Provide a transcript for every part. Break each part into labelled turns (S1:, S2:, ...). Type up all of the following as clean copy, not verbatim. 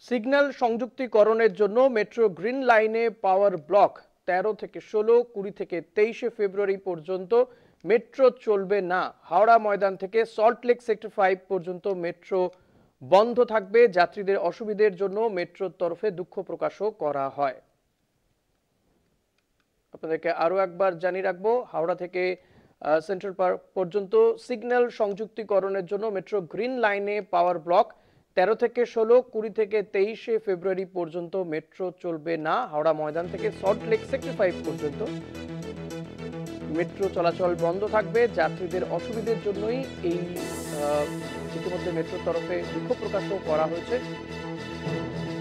S1: Signal সংযুক্তিকরণের জন্য metro green লাইনে পাওয়ার block ১৩ থেকে ১৬, ২০ থেকে ২৩শে ফেব্রুয়ারি পর্যন্ত মেট্রো চলবে না। হাওড়া ময়দান থেকে সল্টলেক সেক্টর 5 পর্যন্ত মেট্রো বন্ধ থাকবে। যাত্রীদের অসুবিধের জন্য মেট্রোর তরফে দুঃখ প্রকাশও করা হয়। আপনাদেরকে আরো একবার জানিয়ে রাখবো, হাওড়া থেকে সেন্ট্রাল পার্ক পর্যন্ত সিগন্যাল সংযুক্তিকরণের জন্য মেট্রো গ্রিন লাইনে পাওয়ার ব্লক ১৩ থেকে ১৬, ২০ থেকে ২৩শে ফেব্রুয়ারি পর্যন্ত মেট্রো চলবে না। হাওড়া ময়দান থেকে সল্টলেক সেক্টর 5 পর্যন্ত মেট্রো চলাচল বন্ধ থাকবে। যাত্রীদের অসুবিধের জন্যই এই ইতিমধ্যে মেট্রোর তরফে দুঃখ প্রকাশও করা হয়েছে।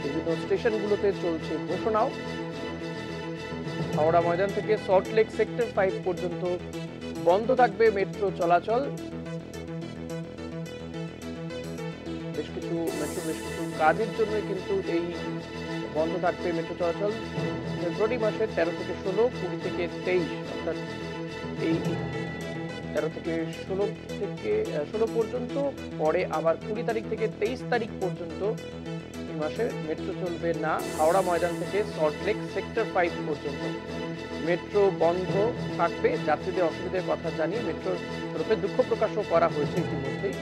S1: বিভিন্ন স্টেশনগুলোতে চলছে ঘোষণাও। হাওড়া ময়দান থেকে সল্টলেক সেক্টর 5 পর্যন্ত বন্ধ থাকবে মেট্রো চলাচল। বেশ কিছু কাজের জন্য কিন্তু এই বন্ধ থাকবে মেট্রো চলাচল। ফেব্রুয়ারি মাসের ১৩ থেকে ১৬, ২০ থেকে ২৩, অর্থাৎ এই ১৩ থেকে ১৬ পর্যন্ত, পরে আবার ২০ তারিখ থেকে ২৩ তারিখ পর্যন্ত এই মাসে মেট্রো চলবে না। হাওড়া ময়দান থেকে সল্টলেক সেক্টর 5 পর্যন্ত মেট্রো বন্ধ থাকবে। যাত্রীদের অসুবিধার কথা জানিয়ে মেট্রোর তরফে দুঃখ প্রকাশও করা হয়েছে ইতিমধ্যেই।